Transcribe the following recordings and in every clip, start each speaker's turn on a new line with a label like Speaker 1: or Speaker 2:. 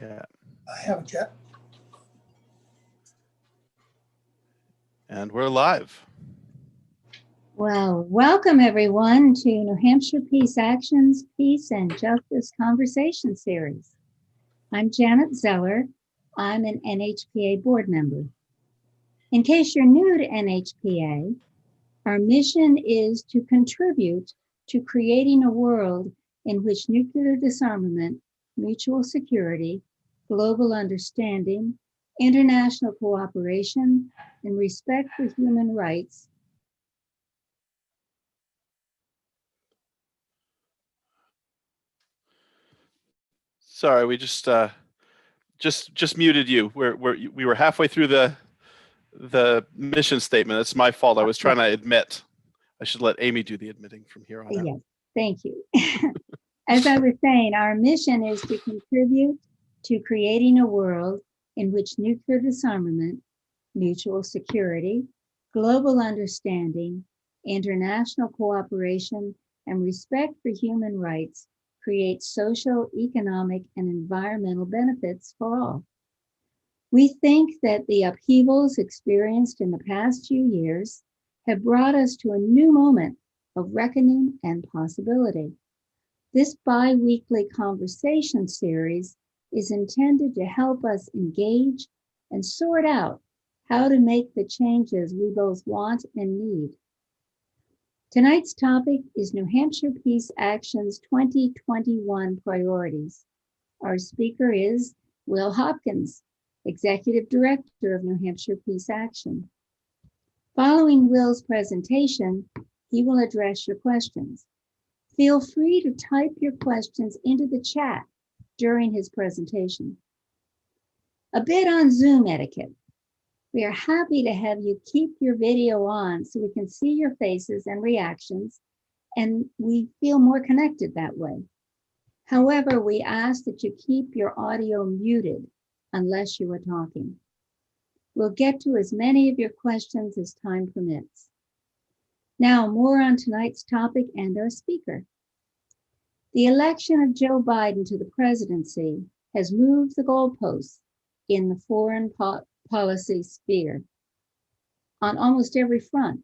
Speaker 1: Yeah.
Speaker 2: I haven't yet.
Speaker 1: And we're live.
Speaker 3: Well, welcome everyone to New Hampshire Peace Actions, Peace and Justice Conversation Series. I'm Janet Zeller. I'm an NHPA board member. In case you're new to NHPA, our mission is to contribute to creating a world in which nuclear disarmament, mutual security, global understanding, international cooperation, and respect for human rights
Speaker 1: Sorry, we just muted you. We were halfway through the mission statement. It's my fault. I was trying to admit. I should let Amy do the admitting from here on out.
Speaker 3: Yes, thank you. As I was saying, our mission is to contribute to creating a world in which nuclear disarmament, mutual security, global understanding, international cooperation, and respect for human rights create social, economic, and environmental benefits for all. We think that the upheavals experienced in the past few years have brought us to a new moment of reckoning and possibility. This bi-weekly conversation series is intended to help us engage and sort out how to make the changes we both want and need. Tonight's topic is New Hampshire Peace Action's 2021 priorities. Our speaker is Will Hopkins, Executive Director of New Hampshire Peace Action. Following Will's presentation, he will address your questions. Feel free to type your questions into the chat during his presentation. A bit on Zoom etiquette. We are happy to have you keep your video on so we can see your faces and reactions, and we feel more connected that way. However, we ask that you keep your audio muted unless you are talking. We'll get to as many of your questions as time permits. Now, more on tonight's topic and our speaker. The election of Joe Biden to the presidency has moved the goalposts in the foreign policy sphere on almost every front,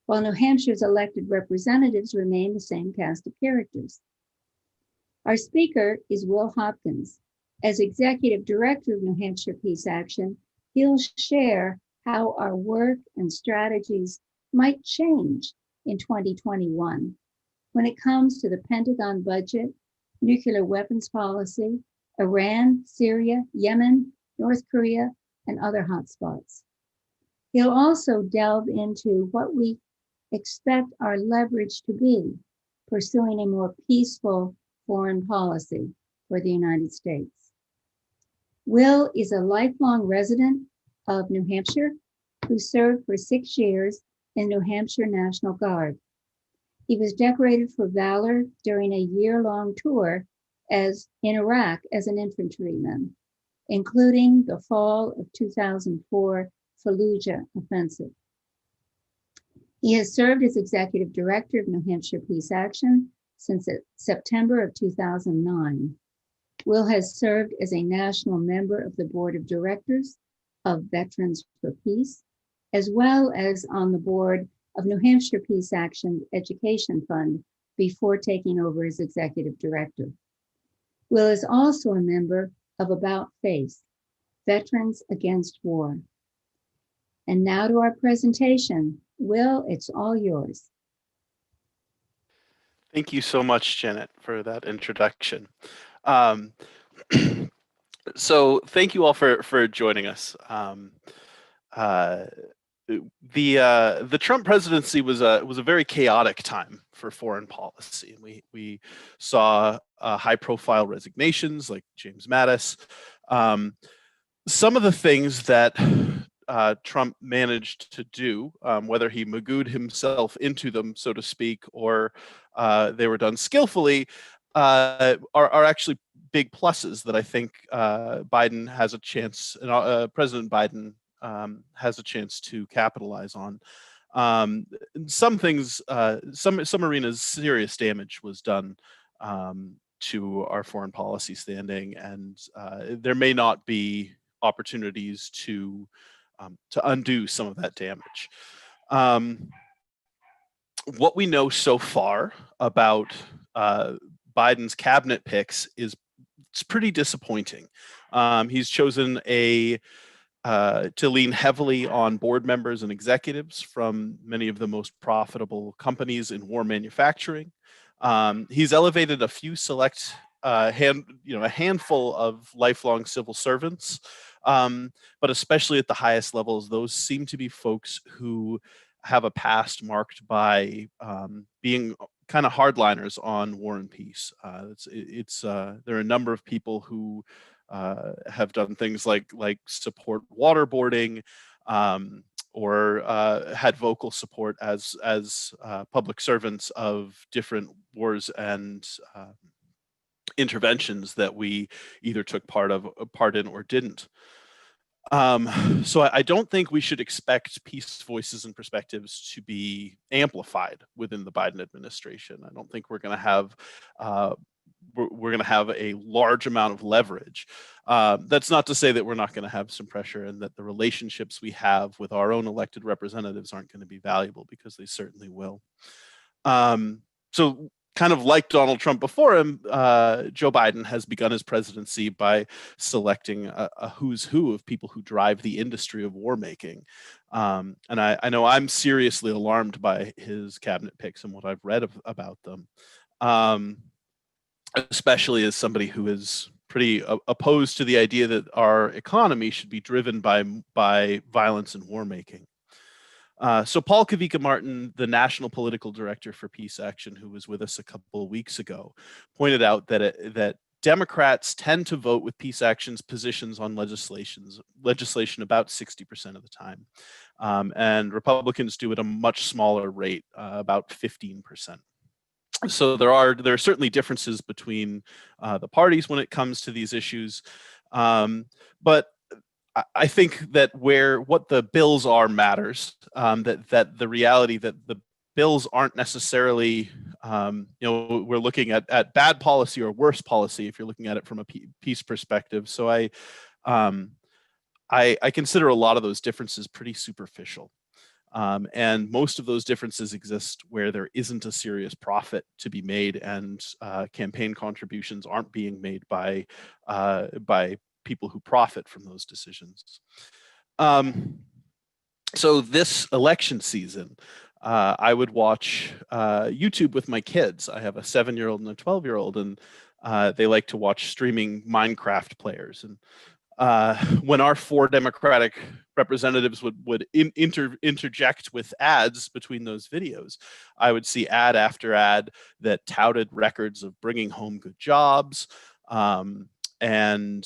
Speaker 3: while New Hampshire's elected representatives remain the same cast of characters. Our speaker is Will Hopkins. As Executive Director of New Hampshire Peace Action, he'll share how our work and strategies might change in 2021 when it comes to the Pentagon budget, nuclear weapons policy, Iran, Syria, Yemen, North Korea, and other hotspots. He'll also delve into what we expect our leverage to be, pursuing a more peaceful foreign policy for the United States. Will is a lifelong resident of New Hampshire who served for 6 years in New Hampshire National Guard. He was decorated for valor during a year-long tour in Iraq as an infantryman, including the fall of 2004 Fallujah offensive. He has served as Executive Director of New Hampshire Peace Action since September of 2009. Will has served as a national member of the Board of Directors of Veterans for Peace, as well as on the board of New Hampshire Peace Action Education Fund before taking over as Executive Director. Will is also a member of About Face, Veterans Against War. And now to our presentation. Will, it's all yours.
Speaker 1: Thank you so much, Janet, for that introduction. So thank you all for joining us. The Trump presidency was a very chaotic time for foreign policy. We saw high-profile resignations like James Mattis. Some of the things that Trump managed to do, whether he magooed himself into them, so to speak, or they were done skillfully, are actually big pluses that I think Biden has a chance, President Biden has a chance to capitalize on. Some things, some arenas, serious damage was done to our foreign policy standing, and there may not be opportunities to undo some of that damage. What we know so far about Biden's cabinet picks is it's pretty disappointing. He's chosen to lean heavily on board members and executives from many of the most profitable companies in war manufacturing. He's elevated a few select a handful of lifelong civil servants, but especially at the highest levels, those seem to be folks who have a past marked by being kind of hardliners on war and peace. There are a number of people who have done things like support waterboarding, or had vocal support as public servants of different wars and interventions that we either took part in or didn't. So I don't think we should expect peace voices and perspectives to be amplified within the Biden administration. I don't think we're going to have a large amount of leverage. That's not to say that we're not going to have some pressure, and that the relationships we have with our own elected representatives aren't going to be valuable, because they certainly will. So kind of like Donald Trump before him, Joe Biden has begun his presidency by selecting a who's who of people who drive the industry of war making. And I know I'm seriously alarmed by his cabinet picks and what I've read about them, especially as somebody who is pretty opposed to the idea that our economy should be driven by violence and war making. So Paul Kavika Martin, the National Political Director for Peace Action, who was with us a couple of weeks ago, pointed out that Democrats tend to vote with Peace Action's positions on legislation about 60% of the time, and Republicans do at a much smaller rate, about 15%. So there are certainly differences between the parties when it comes to these issues, but I think that what the bills are matters. That the reality that the bills aren't necessarily, we're looking at bad policy or worse policy if you're looking at it from a peace perspective. So I consider a lot of those differences pretty superficial. And most of those differences exist where there isn't a serious profit to be made, and campaign contributions aren't being made by people who profit from those decisions. So this election season, I would watch YouTube with my kids. I have a 7-year-old and a 12-year-old, and they like to watch streaming Minecraft players. And when our 4 Democratic representatives would interject with ads between those videos, I would see ad after ad that touted records of bringing home good jobs. I'm going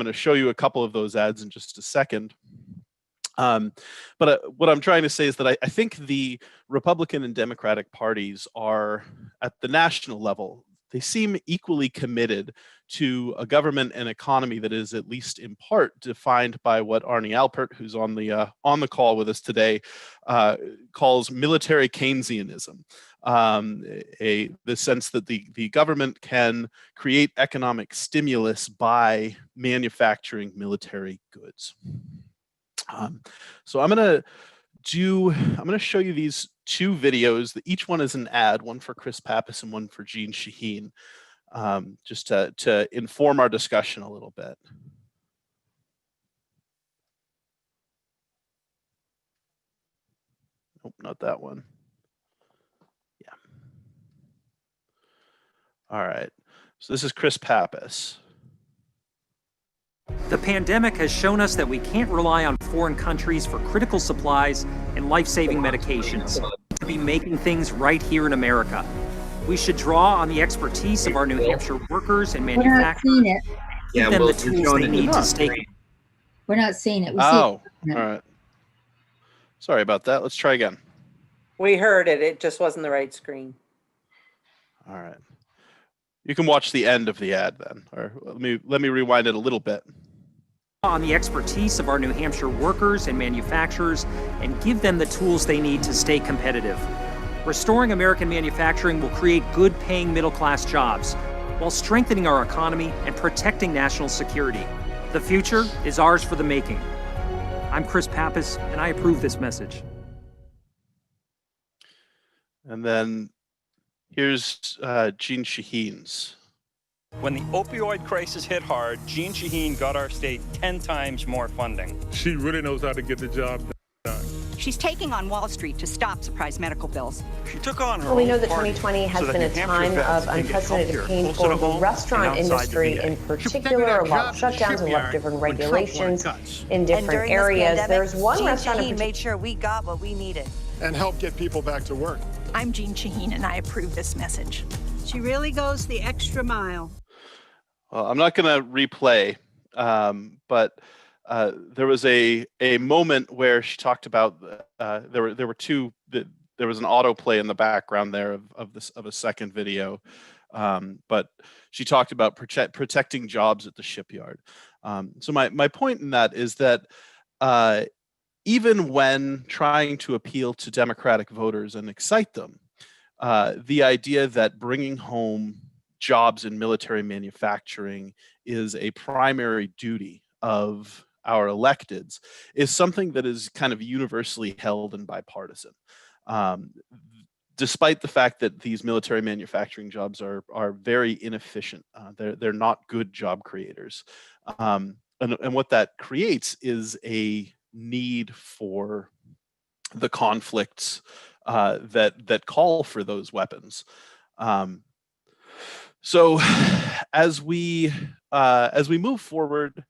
Speaker 1: to show you a couple of those ads in just a second. But what I'm trying to say is that I think the Republican and Democratic parties are, at the national level, they seem equally committed to a government and economy that is, at least in part, defined by what Arnie Alpert, who's on the call with us today, calls military Keynesianism. The sense that the government can create economic stimulus by manufacturing military goods. So I'm going to show you these 2 videos. Each one is an ad, one for Chris Pappas and one for Jean Shaheen, just to inform our discussion a little bit. Nope, not that one. Yeah. All right. So this is Chris Pappas.
Speaker 2: The pandemic has shown us that we can't rely on foreign countries for critical supplies and life-saving medications. To be making things right here in America. We should draw on the expertise of our New Hampshire workers and manufacturers.
Speaker 3: We're not seeing it.
Speaker 2: Give them the tools they need to stay.
Speaker 3: We're not seeing it.
Speaker 1: All right. Sorry about that. Let's try again.
Speaker 4: We heard it. It just wasn't the right screen.
Speaker 1: All right. You can watch the end of the ad then, or let me rewind it a little bit.
Speaker 2: On the expertise of our New Hampshire workers and manufacturers, and give them the tools they need to stay competitive. Restoring American manufacturing will create good-paying middle-class jobs while strengthening our economy and protecting national security. The future is ours for the making. I'm Chris Pappas, and I approve this message.
Speaker 1: And then here's Jean Shaheen's.
Speaker 5: When the opioid crisis hit hard, Jean Shaheen got our state 10 times more funding.
Speaker 6: She really knows how to get the job done.
Speaker 7: She's taking on Wall Street to stop surprise medical bills.
Speaker 5: She took on her
Speaker 8: Well, we know
Speaker 5: own
Speaker 8: that
Speaker 5: party
Speaker 8: 2020 has
Speaker 5: so
Speaker 8: been
Speaker 5: that
Speaker 8: a
Speaker 5: New
Speaker 8: time
Speaker 5: Hampshire
Speaker 8: of
Speaker 5: vets can get
Speaker 8: unprecedented
Speaker 5: healthcare
Speaker 8: pain
Speaker 5: closer
Speaker 8: for
Speaker 5: to
Speaker 8: the
Speaker 5: home
Speaker 8: restaurant
Speaker 5: and outside the
Speaker 8: industry
Speaker 5: VA.
Speaker 8: in particular, a lot of shutdowns, a lot of different regulations in different areas. There's one restaurant
Speaker 7: Shaheen made sure we got what we needed.
Speaker 6: And help get people back to work.
Speaker 7: I'm Jean Shaheen, and I approve this message.
Speaker 9: She really goes the extra mile.
Speaker 1: Well, I'm not going to replay, but there was a moment where she talked about there were two. There was an autoplay in the background there of a second video, but she talked about protecting jobs at the shipyard. So my point in that is that even when trying to appeal to Democratic voters and excite them, the idea that bringing home jobs in military manufacturing is a primary duty of our electeds is something that is kind of universally held and bipartisan. Despite the fact that these military manufacturing jobs are very inefficient, they're not good job creators, and what that creates is a need for the conflicts that call for those weapons. So as we move forward,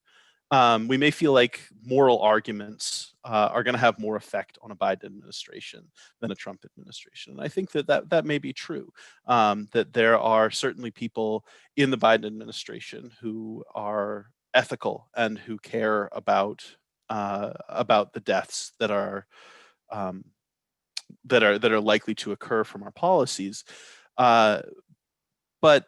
Speaker 1: we may feel like moral arguments are going to have more effect on a Biden administration than a Trump administration. And I think that may be true, that there are certainly people in the Biden administration who are ethical and who care about the deaths that are likely to occur from our policies. But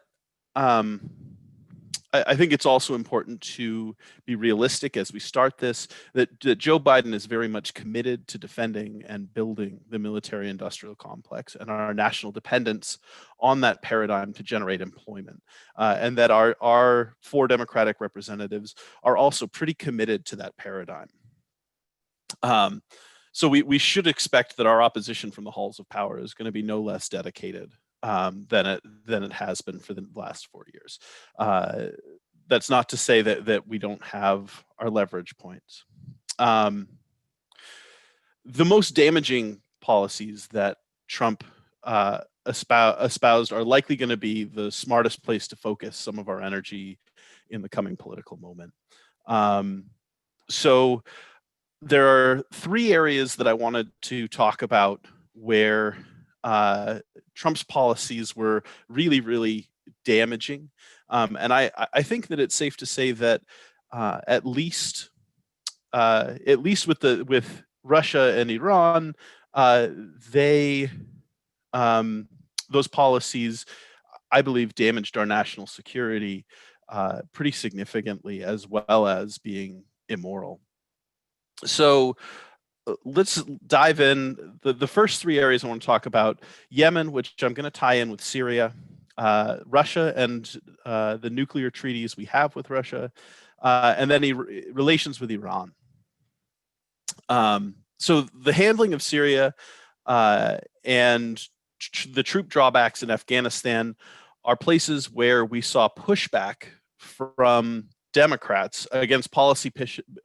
Speaker 1: I think it's also important to be realistic as we start this, that Joe Biden is very much committed to defending and building the military industrial complex and our national dependence on that paradigm to generate employment. And that our 4 Democratic representatives are also pretty committed to that paradigm. So we should expect that our opposition from the halls of power is going to be no less dedicated than it has been for the last 4 years. That's not to say that we don't have our leverage points. The most damaging policies that Trump espoused are likely going to be the smartest place to focus some of our energy in the coming political moment. So there are 3 areas that I wanted to talk about where Trump's policies were really, really damaging. And I think that it's safe to say that at least with Russia and Iran, those policies, I believe, damaged our national security pretty significantly, as well as being immoral. So let's dive in. The first 3 areas I want to talk about: Yemen, which I'm going to tie in with Syria, Russia and the nuclear treaties we have with Russia, and then relations with Iran. So the handling of Syria and the troop drawbacks in Afghanistan are places where we saw pushback from Democrats against policy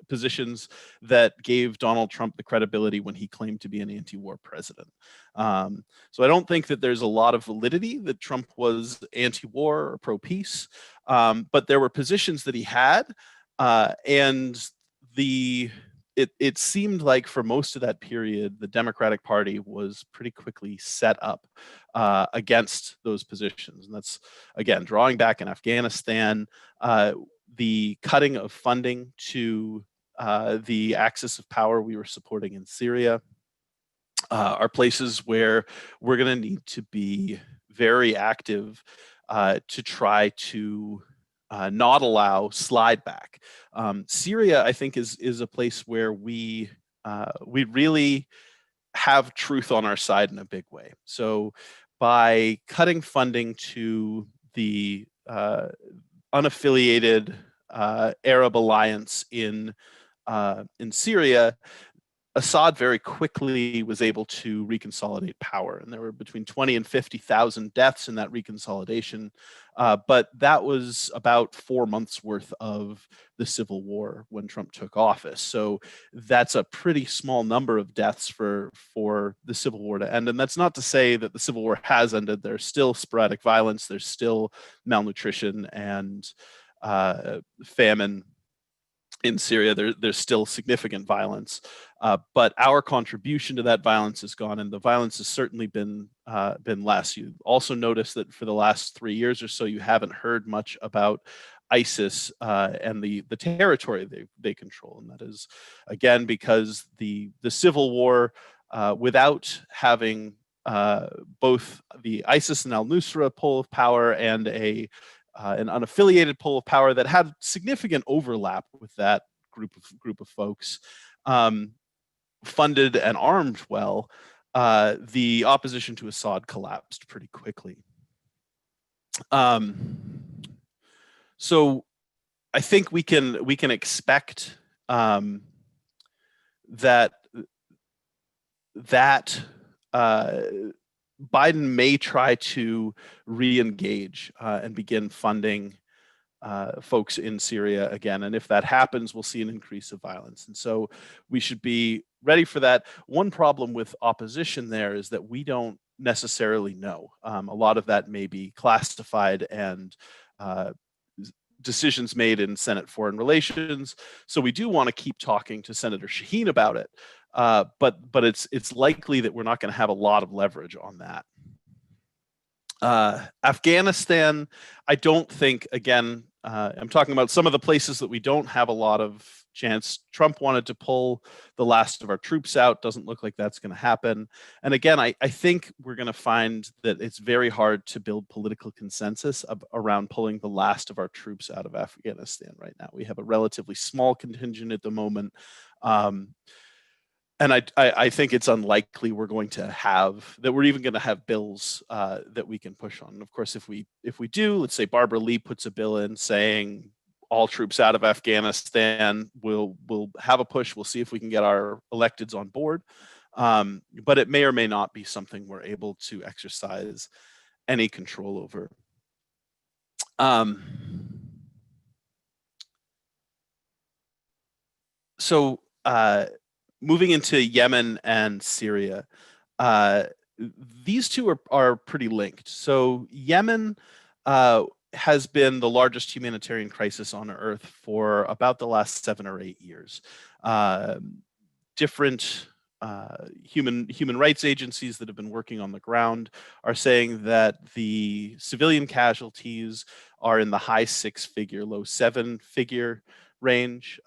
Speaker 1: positions that gave Donald Trump the credibility when he claimed to be an anti-war president. So I don't think that there's a lot of validity that Trump was anti-war or pro-peace, but there were positions that he had, and it seemed like for most of that period, the Democratic Party was pretty quickly set up against those positions. And that's, again, drawing back in Afghanistan, the cutting of funding to the axis of power we were supporting in Syria are places where we're going to need to be very active to try to not allow slide back. Syria, I think, is a place where we really have truth on our side in a big way. So by cutting funding to the unaffiliated Arab alliance in Syria, Assad very quickly was able to reconsolidate power, and there were between 20 and 50,000 deaths in that reconsolidation. But that was about 4 months worth of the civil war when Trump took office. So that's a pretty small number of deaths for the civil war to end. And that's not to say that the civil war has ended. There's still sporadic violence. There's still malnutrition and famine in Syria. There's still significant violence, but our contribution to that violence is gone, and the violence has certainly been less. You also notice that for the last 3 years or so, you haven't heard much about ISIS and the territory they control, and that is again because the civil war, without having both the ISIS and al-Nusra pole of power and an unaffiliated pole of power that had significant overlap with that group of folks, funded and armed well, the opposition to Assad collapsed pretty quickly. So I think we can expect that Biden may try to re-engage and begin funding folks in Syria again. And if that happens, we'll see an increase of violence. And so we should be ready for that. One problem with opposition there is that we don't necessarily know. A lot of that may be classified and decisions made in Senate Foreign Relations. So we do want to keep talking to Senator Shaheen about it. But it's likely that we're not going to have a lot of leverage on that. Afghanistan, I don't think, again, I'm talking about some of the places that we don't have a lot of chance. Trump wanted to pull the last of our troops out. Doesn't look like that's going to happen. And again, I think we're going to find that it's very hard to build political consensus around pulling the last of our troops out of Afghanistan right now. We have a relatively small contingent at the moment. And I think it's unlikely we're even going to have bills that we can push on. And of course, if we do, let's say Barbara Lee puts a bill in saying all troops out of Afghanistan, we'll have a push. We'll see if we can get our electeds on board. But it may or may not be something we're able to exercise any control over. Moving into Yemen and Syria, these two are pretty linked. So Yemen has been the largest humanitarian crisis on Earth for about the last 7 or 8 years. Different human rights agencies that have been working on the ground are saying that the civilian casualties are in the high 6-figure, low 7-figure range.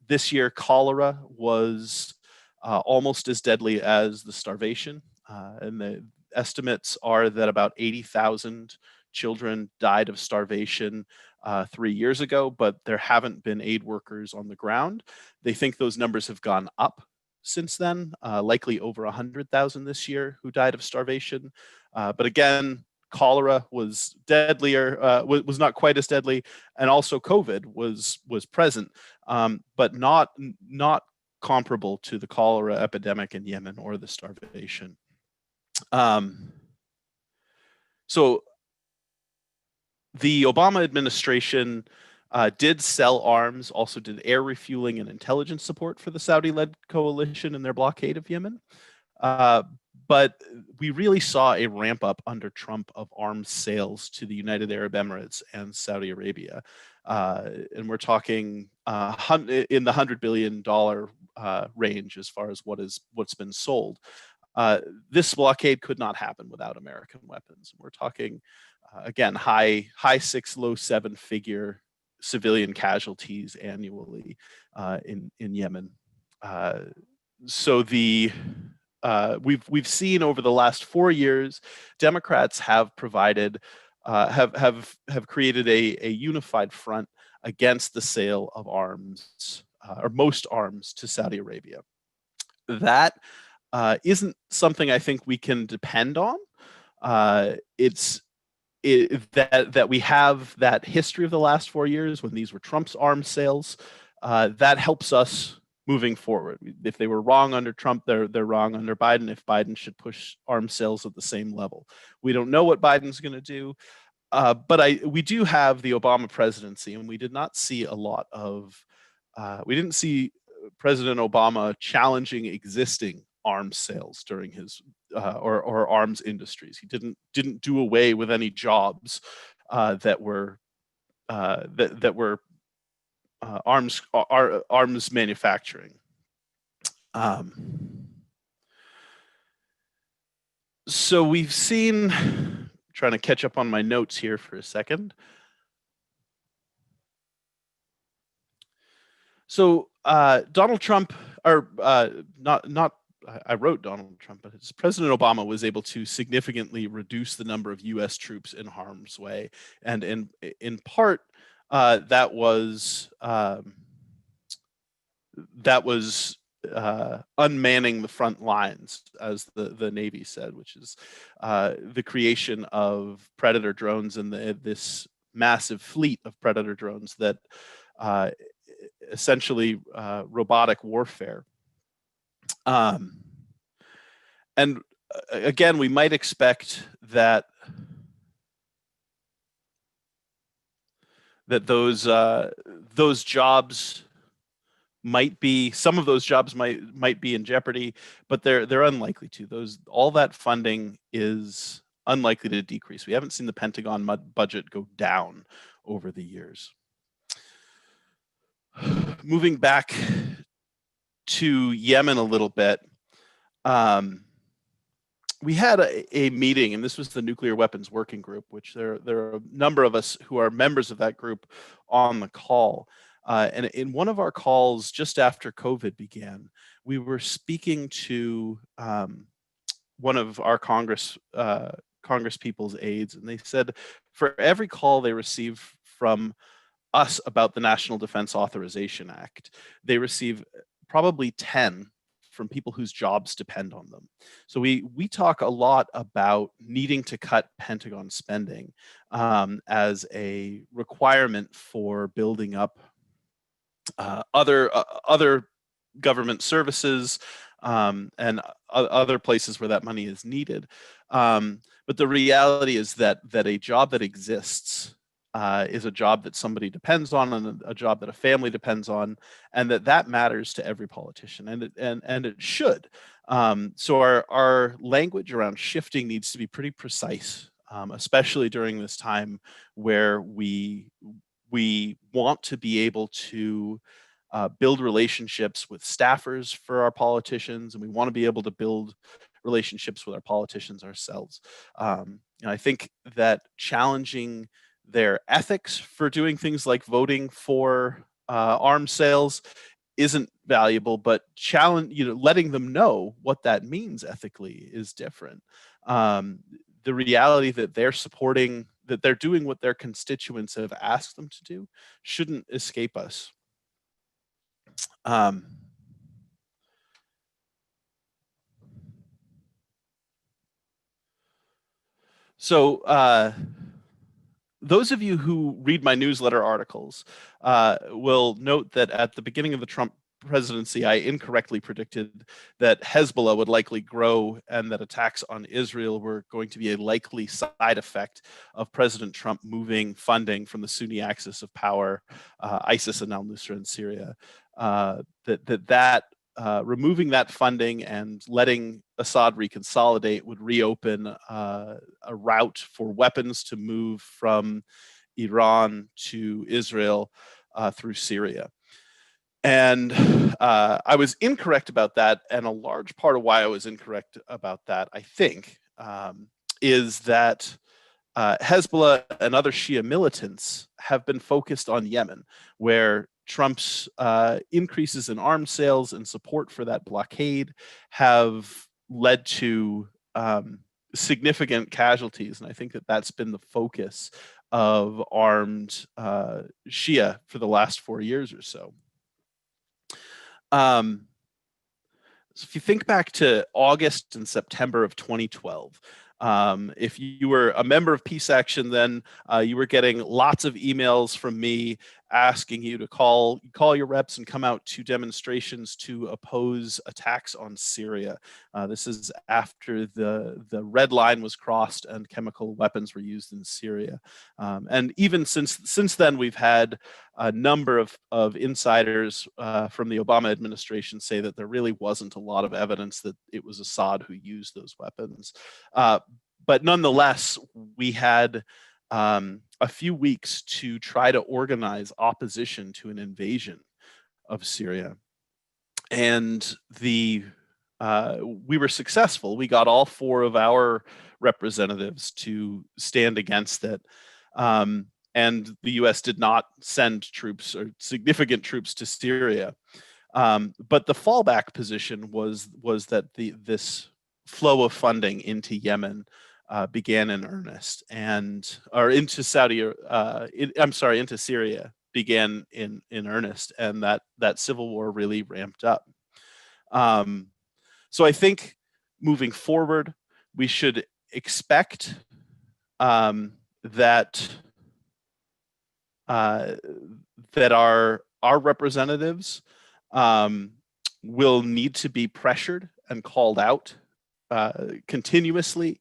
Speaker 1: This year, cholera was almost as deadly as the starvation. And the estimates are that about 80,000 children died of starvation 3 years ago, but there haven't been aid workers on the ground. They think those numbers have gone up since then, likely over 100,000 this year who died of starvation. But again, cholera was deadlier, was not quite as deadly, and also COVID was present, but not comparable to the cholera epidemic in Yemen or the starvation. So the Obama administration did sell arms, also did air refueling and intelligence support for the Saudi-led coalition in their blockade of Yemen. But we really saw a ramp up under Trump of arms sales to the United Arab Emirates and Saudi Arabia. And we're talking in the $100 billion range as far as what's been sold. This blockade could not happen without American weapons. We're talking, again, high 6, low 7-figure civilian casualties annually in Yemen. So we've seen over the last 4 years, Democrats have provided have created a unified front against the sale of arms or most arms to Saudi Arabia. That isn't something I think we can depend on. That we have that history of the last 4 years when these were Trump's arms sales. That helps us moving forward. If they were wrong under Trump, they're wrong under Biden. If Biden should push arms sales at the same level, we don't know what Biden's going to do. But we do have the Obama presidency, and we did not see a lot of. We didn't see President Obama challenging existing arms sales during his or arms industries. He didn't do away with any jobs that were arms manufacturing. So we've seen. Trying to catch up on my notes here for a second. So Donald Trump, or not. I wrote Donald Trump, but it's President Obama was able to significantly reduce the number of U.S. troops in harm's way, and in part that was unmanning the front lines, as the Navy said, which is the creation of Predator drones and this massive fleet of Predator drones that essentially robotic warfare. And again, we might expect that those jobs might be, some of those jobs might be in jeopardy, but they're unlikely to. All that funding is unlikely to decrease. We haven't seen the Pentagon budget go down over the years. Moving back to Yemen a little bit, we had a meeting, and this was the Nuclear Weapons Working Group, which there are a number of us who are members of that group on the call. And in one of our calls just after COVID began, we were speaking to one of our Congress people's aides, and they said for every call they receive from us about the National Defense Authorization Act, they receive probably 10 from people whose jobs depend on them. So we talk a lot about needing to cut Pentagon spending as a requirement for building up other government services and other places where that money is needed. But the reality is that a job that exists is a job that somebody depends on, and a job that a family depends on, and that matters to every politician, and it should. So our language around shifting needs to be pretty precise, especially during this time where we want to be able to build relationships with staffers for our politicians, and we want to be able to build relationships with our politicians ourselves. And I think that challenging their ethics for doing things like voting for arms sales isn't valuable, but letting them know what that means ethically is different. The reality that they're doing what their constituents have asked them to do shouldn't escape us. So those of you who read my newsletter articles will note that at the beginning of the Trump presidency, I incorrectly predicted that Hezbollah would likely grow and that attacks on Israel were going to be a likely side effect of President Trump moving funding from the Sunni axis of power, ISIS and al-Nusra in Syria. Removing that funding and letting Assad reconsolidate would reopen a route for weapons to move from Iran to Israel through Syria. And I was incorrect about that. And a large part of why I was incorrect about that, I think, is that Hezbollah and other Shia militants have been focused on Yemen, where Trump's increases in arms sales and support for that blockade have led to significant casualties. And I think that that's been the focus of armed Shia for the last 4 years or so. So if you think back to August and September of 2012, if you were a member of Peace Action, then you were getting lots of emails from me asking you to call your reps and come out to demonstrations to oppose attacks on Syria. This is after the red line was crossed and chemical weapons were used in Syria. And even since then, we've had a number of insiders from the Obama administration say that there really wasn't a lot of evidence that it was Assad who used those weapons. But nonetheless, we had a few weeks to try to organize opposition to an invasion of Syria. And we were successful. We got all 4 of our representatives to stand against it. And the US did not send troops or significant troops to Syria. But the fallback position was that this flow of funding into Yemen began in earnest, into Syria began in earnest, and that civil war really ramped up. So I think moving forward, we should expect that our representatives will need to be pressured and called out continuously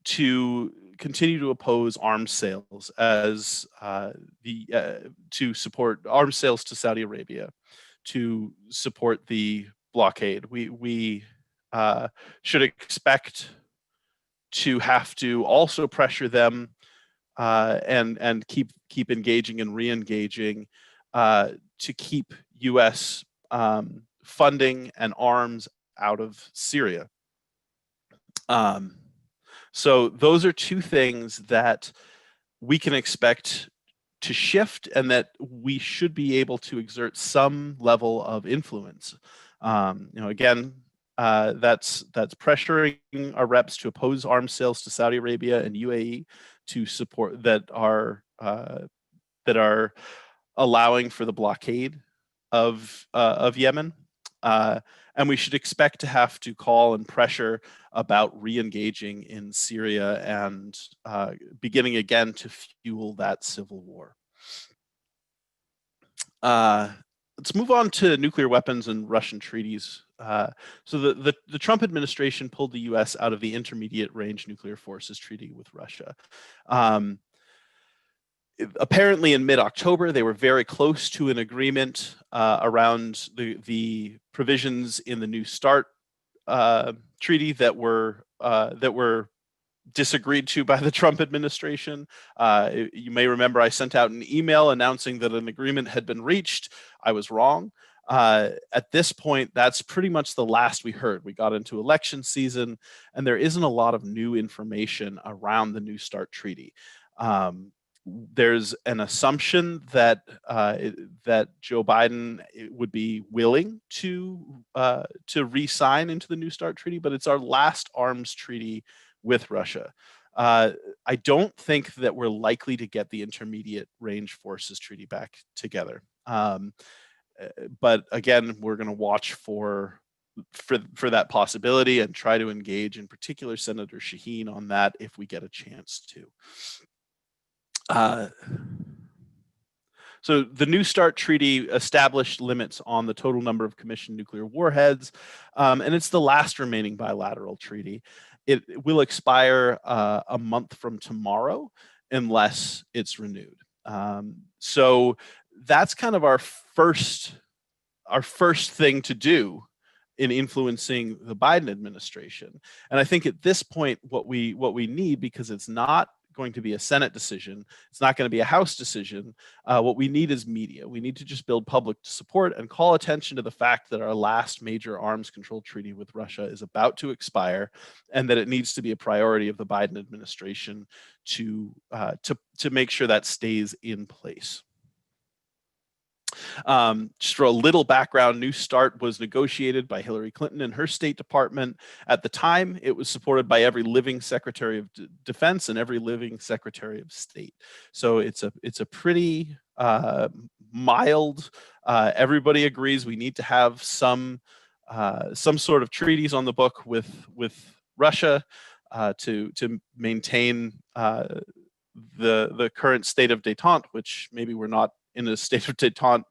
Speaker 1: to continue to oppose arms sales to support arms sales to Saudi Arabia, to support the blockade. We should expect to have to also pressure them and keep engaging and re-engaging to keep U.S. funding and arms out of Syria. So those are 2 things that we can expect to shift, and that we should be able to exert some level of influence. Again, that's pressuring our reps to oppose arms sales to Saudi Arabia and UAE to support that are allowing for the blockade of Yemen. And we should expect to have to call and pressure about re-engaging in Syria and beginning again to fuel that civil war. Let's move on to nuclear weapons and Russian treaties. So the Trump administration pulled the US out of the Intermediate Range Nuclear Forces Treaty with Russia. Apparently in mid-October, they were very close to an agreement around the provisions in the New START treaty that were disagreed to by the Trump administration. You may remember I sent out an email announcing that an agreement had been reached. I was wrong. At this point, that's pretty much the last we heard. We got into election season, and there isn't a lot of new information around the New START treaty. There's an assumption that Joe Biden would be willing to re-sign into the New START treaty, but it's our last arms treaty with Russia. I don't think that we're likely to get the Intermediate Range Forces Treaty back together. But again, we're going to watch for that possibility and try to engage, in particular, Senator Shaheen on that if we get a chance to. So the New START treaty established limits on the total number of commissioned nuclear warheads, and it's the last remaining bilateral treaty. It will expire a month from tomorrow unless it's renewed. So that's kind of our first thing to do in influencing the Biden administration. And I think at this point, what we need, because it's not going to be a Senate decision, it's not going to be a House decision, what we need is media. We need to just build public support and call attention to the fact that our last major arms control treaty with Russia is about to expire, and that it needs to be a priority of the Biden administration to make sure that stays in place. Just for a little background, New START was negotiated by Hillary Clinton and her State Department. At the time, it was supported by every living Secretary of Defense and every living Secretary of State. So it's a pretty mild. Everybody agrees we need to have some some sort of treaties on the book with Russia to maintain the current state of détente, which maybe we're not in a state of détente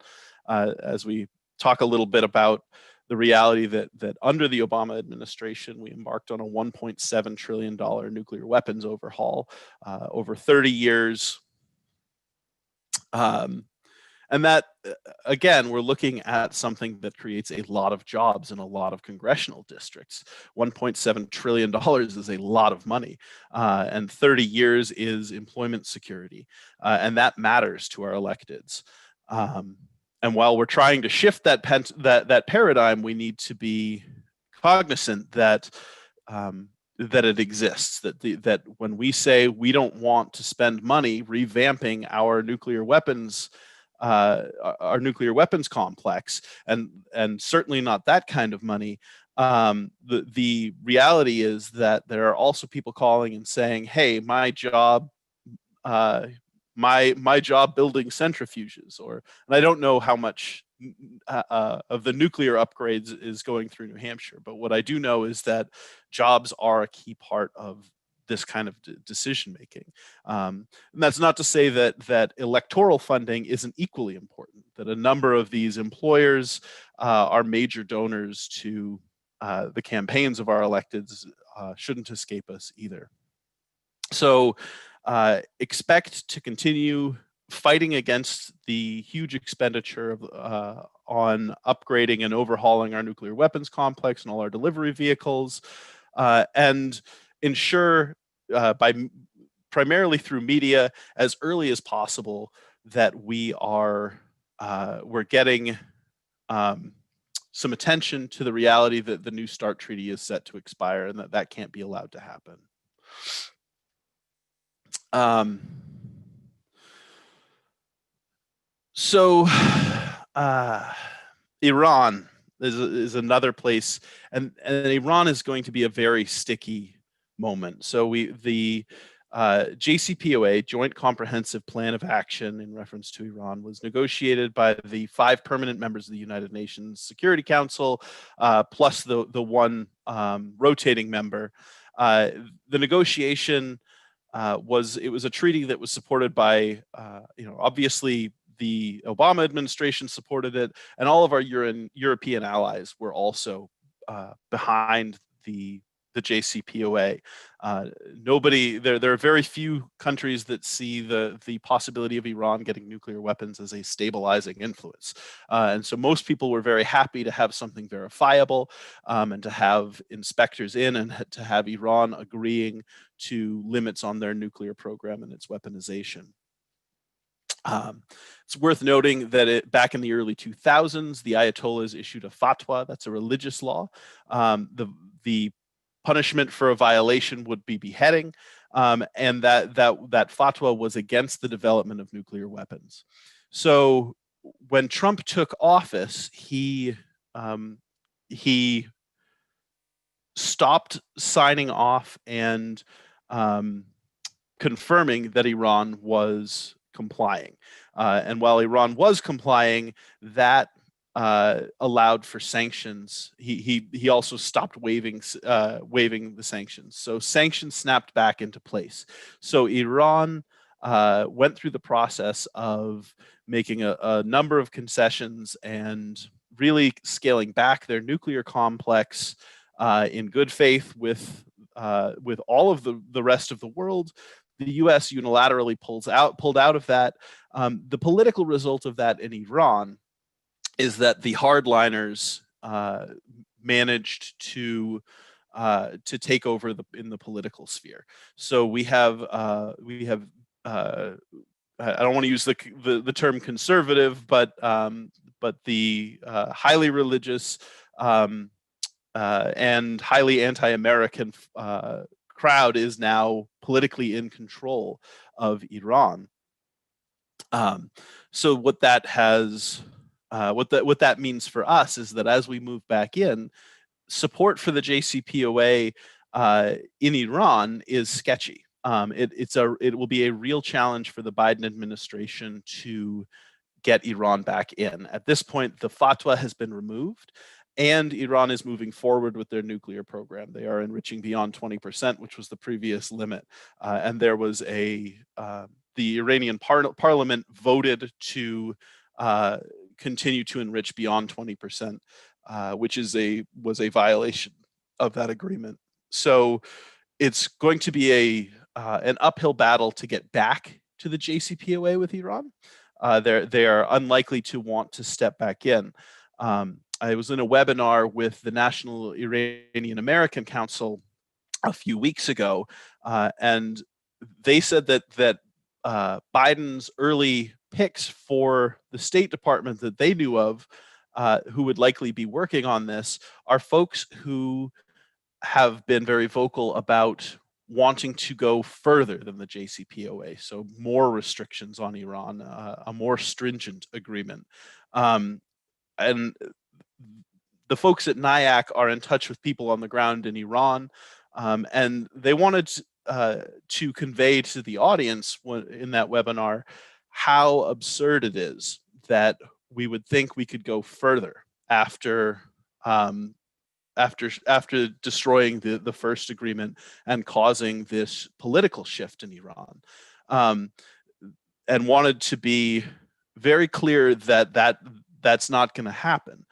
Speaker 1: as we talk a little bit about the reality that under the Obama administration, we embarked on a $1.7 trillion nuclear weapons overhaul over 30 years. And that, again, we're looking at something that creates a lot of jobs in a lot of congressional districts. $1.7 trillion is a lot of money, and 30 years is employment security, and that matters to our electeds. And while we're trying to shift that paradigm, we need to be cognizant that that it exists. That when we say we don't want to spend money revamping our nuclear weapons complex, and certainly not that kind of money. The reality is that there are also people calling and saying, "Hey, my job building centrifuges," and I don't know how much of the nuclear upgrades is going through New Hampshire, but what I do know is that jobs are a key part of this kind of decision making. And that's not to say that electoral funding isn't equally important, that a number of these employers are major donors to the campaigns of our electeds, shouldn't escape us either. So expect to continue fighting against the huge expenditure on upgrading and overhauling our nuclear weapons complex and all our delivery vehicles, and ensure primarily through media as early as possible that we're getting some attention to the reality that the New START treaty is set to expire and that can't be allowed to happen. So Iran is another place, and Iran is going to be a very sticky moment. So the JCPOA, Joint Comprehensive Plan of Action in reference to Iran, was negotiated by the 5 permanent members of the United Nations Security Council, plus the one rotating member. The negotiation was a treaty that was supported by, obviously the Obama administration supported it, and all of our European allies were also behind the JCPOA. There are very few countries that see the possibility of Iran getting nuclear weapons as a stabilizing influence. And so most people were very happy to have something verifiable, and to have inspectors in, and to have Iran agreeing to limits on their nuclear program and its weaponization. It's worth noting that back in the early 2000s, the Ayatollahs issued a fatwa. That's a religious law. The punishment for a violation would be beheading, and that fatwa was against the development of nuclear weapons. So when Trump took office, he stopped signing off and confirming that Iran was complying. And while Iran was complying, that allowed for sanctions. He also stopped waiving the sanctions. So sanctions snapped back into place. So Iran went through the process of making a number of concessions and really scaling back their nuclear complex in good faith with all of the rest of the world. The U.S. unilaterally pulled out of that. The political result of that in Iran is that the hardliners managed to take over in the political sphere. So we have I don't want to use the term conservative, but the highly religious and highly anti-American crowd is now politically in control of Iran. So what that has, what that means for us is that as we move back in, support for the JCPOA in Iran is sketchy. It will be a real challenge for the Biden administration to get Iran back in. At this point, the fatwa has been removed, and Iran is moving forward with their nuclear program. They are enriching beyond 20%, which was the previous limit. And there was the Iranian parliament voted to continue to enrich beyond 20%, which was a violation of that agreement. So it's going to be an uphill battle to get back to the JCPOA with Iran. They are unlikely to want to step back in. I was in a webinar with the National Iranian American Council a few weeks ago, and they said that Biden's early picks for the State Department that they knew of, who would likely be working on this, are folks who have been very vocal about wanting to go further than the JCPOA, so more restrictions on Iran, a more stringent agreement. And the folks at NIAC are in touch with people on the ground in Iran, and they wanted to convey to the audience in that webinar how absurd it is that we would think we could go further after destroying the first agreement and causing this political shift in Iran, and wanted to be very clear that that's not going to happen.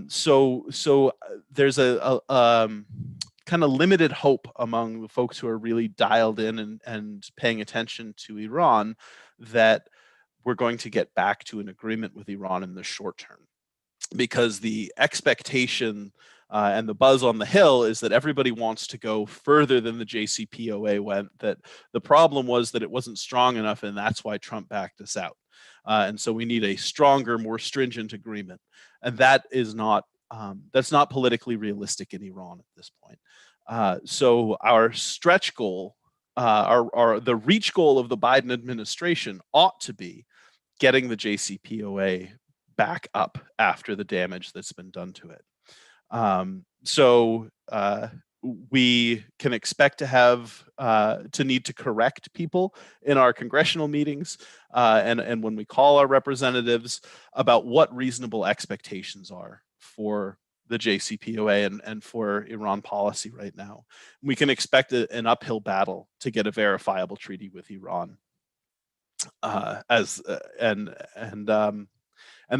Speaker 1: So there's a kind of limited hope among the folks who are really dialed in and paying attention to Iran that we're going to get back to an agreement with Iran in the short term, because the expectation and the buzz on the Hill is that everybody wants to go further than the JCPOA went, that the problem was that it wasn't strong enough, and that's why Trump backed us out. And so we need a stronger, more stringent agreement. And that is not, that's not politically realistic in Iran at this point. So our stretch goal, the reach goal of the Biden administration ought to be getting the JCPOA back up after the damage that's been done to it. So we can expect to have to need to correct people in our congressional meetings and when we call our representatives about what reasonable expectations are for the JCPOA and for Iran policy right now. We can expect an uphill battle to get a verifiable treaty with Iran. And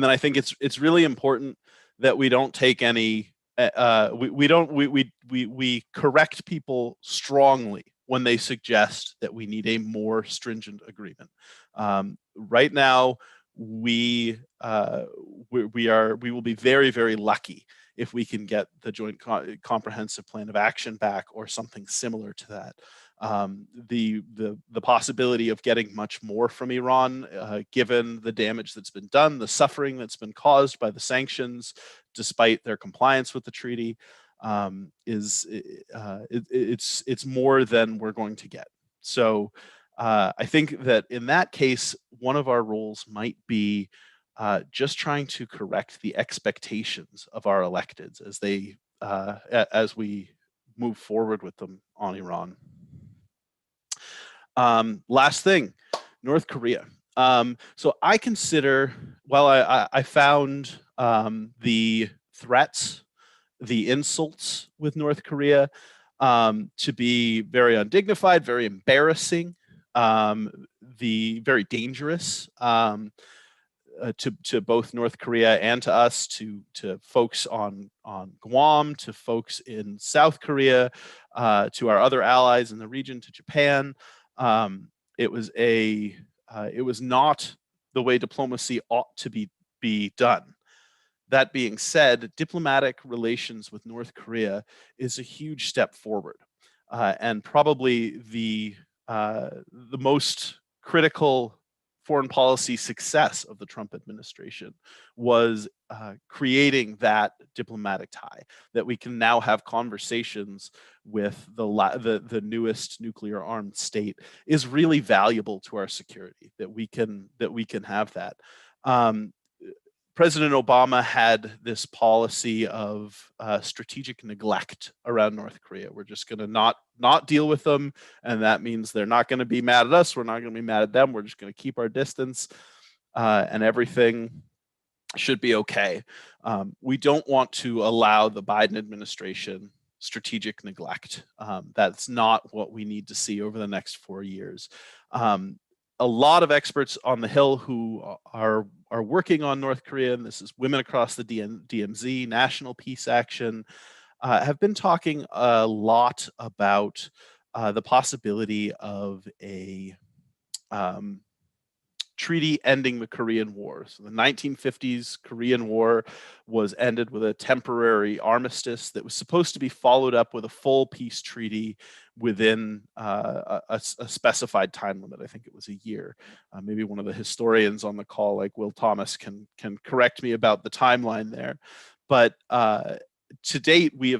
Speaker 1: then I think it's really important that we don't take any we correct people strongly when they suggest that we need a more stringent agreement. Right now, we will be very, very lucky if we can get the Joint Comprehensive Plan of Action back or something similar to that. The possibility of getting much more from Iran, given the damage that's been done, the suffering that's been caused by the sanctions, despite their compliance with the treaty, it's more than we're going to get. So I think that in that case, one of our roles might be just trying to correct the expectations of our electeds as we move forward with them on Iran. Last thing, North Korea. So I consider, while I found the threats, the insults with North Korea to be very undignified, very embarrassing, very dangerous to both North Korea and to us, to folks on Guam, to folks in South Korea, to our other allies in the region, to Japan. It was not the way diplomacy ought to be done. That being said, diplomatic relations with North Korea is a huge step forward, and probably the most critical foreign policy success of the Trump administration was creating that diplomatic tie, that we can now have conversations with the newest nuclear armed state is really valuable to our security, that we can have that. President Obama had this policy of strategic neglect around North Korea. We're just going to not deal with them, and that means they're not going to be mad at us. We're not going to be mad at them. We're just going to keep our distance and everything. should be okay. We don't want to allow the Biden administration strategic neglect. That's not what we need to see over the next 4 years. A lot of experts on the Hill who are working on North Korea, and this is Women Across the DMZ, National Peace Action, have been talking a lot about the possibility of a treaty ending the Korean War. So the 1950s Korean War was ended with a temporary armistice that was supposed to be followed up with a full peace treaty within a specified time limit. I think it was a year. Maybe one of the historians on the call, like Will Thomas, can correct me about the timeline there. But to date, we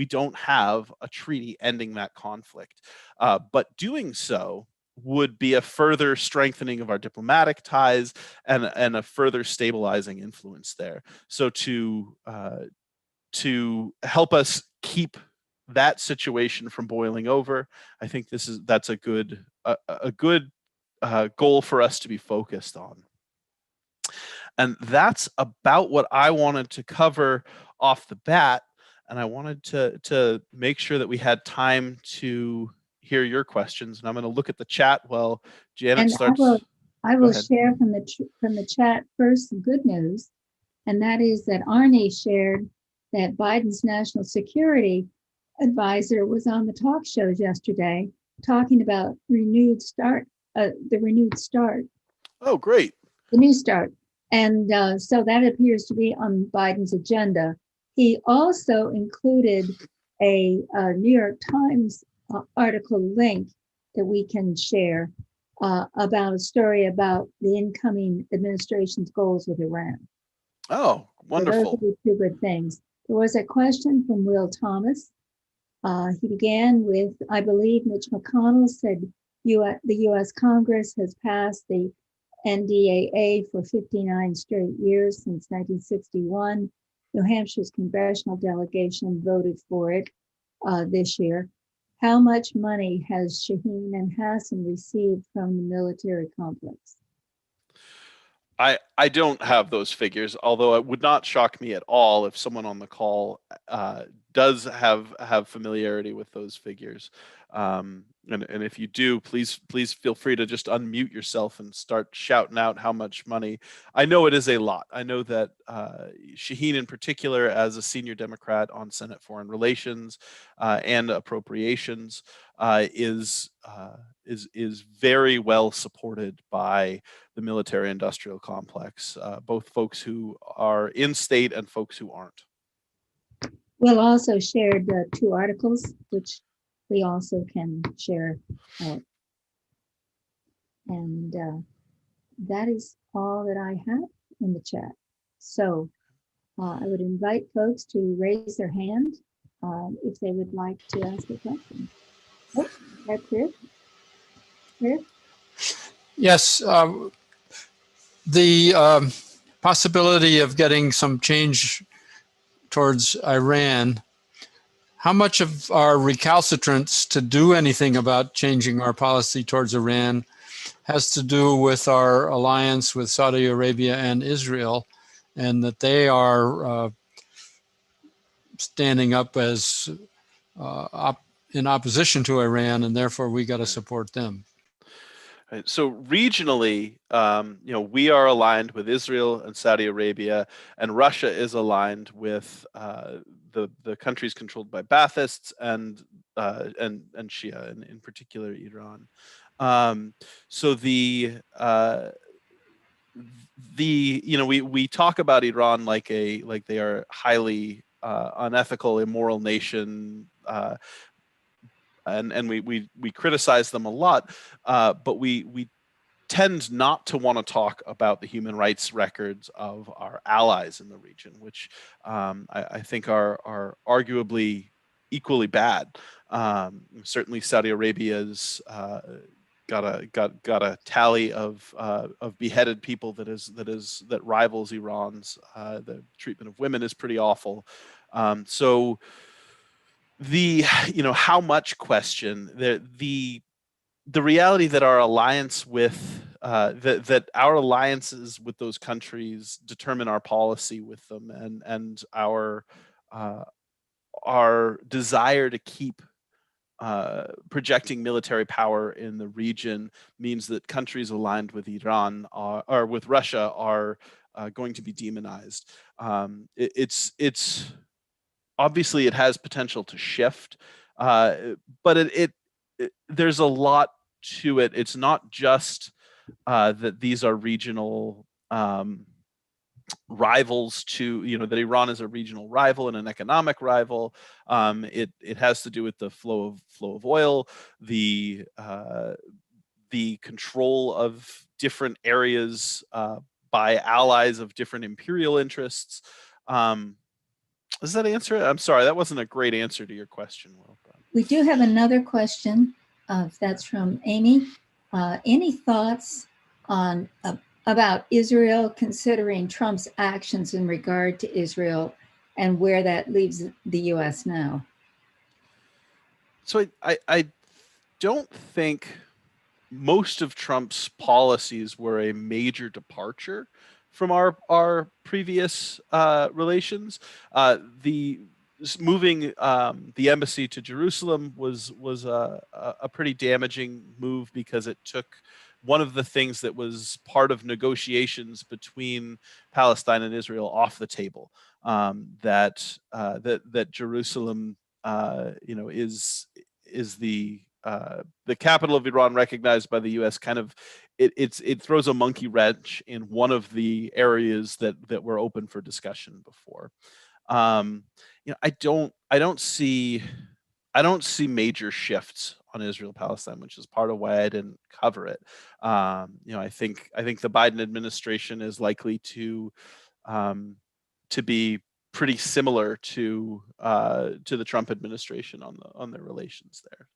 Speaker 1: don't have a treaty ending that conflict. But doing so would be a further strengthening of our diplomatic ties and a further stabilizing influence there. So to help us keep that situation from boiling over, I think that's a good goal for us to be focused on. And that's about what I wanted to cover off the bat. And I wanted to make sure that we had time to hear your questions, and I'm going to look at the chat while Janet starts.
Speaker 3: I will share from the chat first some good news, and that is that Arnie shared that Biden's national security advisor was on the talk shows yesterday talking about the renewed start.
Speaker 1: Oh, great!
Speaker 3: The new start, and so that appears to be on Biden's agenda. He also included a New York Times article link that we can share about a story about the incoming administration's goals with Iran.
Speaker 1: Oh, wonderful.
Speaker 3: So those would be two good things. There was a question from Will Thomas. He began with, I believe Mitch McConnell said the U.S. Congress has passed the NDAA for 59 straight years since 1961. New Hampshire's congressional delegation voted for it this year. How much money has Shaheen and Hassan received from the military complex?
Speaker 1: I don't have those figures, although it would not shock me at all if someone on the call does have familiarity with those figures. And if you do, please feel free to just unmute yourself and start shouting out how much money. I know it is a lot. I know that Shaheen in particular, as a senior Democrat on Senate Foreign Relations and Appropriations, is very well supported by the military-industrial complex, both folks who are in state and folks who aren't.
Speaker 3: Will also shared 2 articles, which we also can share out. And that is all that I have in the chat. So I would invite folks to raise their hand if they would like to ask a question. Oh, that's it. Chris?
Speaker 10: Yes, the possibility of getting some change towards Iran. How much of our recalcitrance to do anything about changing our policy towards Iran has to do with our alliance with Saudi Arabia and Israel, and that they are standing up as in opposition to Iran, and therefore we got to support them?
Speaker 1: Right. So regionally, we are aligned with Israel and Saudi Arabia, and Russia is aligned with the countries controlled by Baathists and Shia, and in particular Iran. So we talk about Iran like they are highly unethical, immoral nation. And we criticize them a lot, but we tend not to want to talk about the human rights records of our allies in the region, which I think are arguably equally bad. Certainly, Saudi Arabia's got a tally of beheaded people that rivals Iran's. The treatment of women is pretty awful. So the how much question, the reality that our alliance with that our alliances with those countries determine our policy with them, and our desire to keep projecting military power in the region means that countries aligned with Iran or with Russia are going to be demonized. It's obviously it has potential to shift, but there's a lot to it. It's not just that these are regional rivals to, that Iran is a regional rival and an economic rival. It has to do with the flow of oil, the control of different areas by allies of different imperial interests. Does that answer it? I'm sorry, that wasn't a great answer to your question, Will.
Speaker 3: We do have another question. That's from Amy. Any thoughts on about Israel considering Trump's actions in regard to Israel and where that leaves the U.S. now?
Speaker 1: So I don't think most of Trump's policies were a major departure from our previous relations. The moving the embassy to Jerusalem was a pretty damaging move, because it took one of the things that was part of negotiations between Palestine and Israel off the table. That Jerusalem, is the capital of Iran, recognized by the U.S. Kind of, it throws a monkey wrench in one of the areas that were open for discussion before. I don't see major shifts on Israel Palestine, which is part of why I didn't cover it. I think the Biden administration is likely to be pretty similar to the Trump administration on their relations there.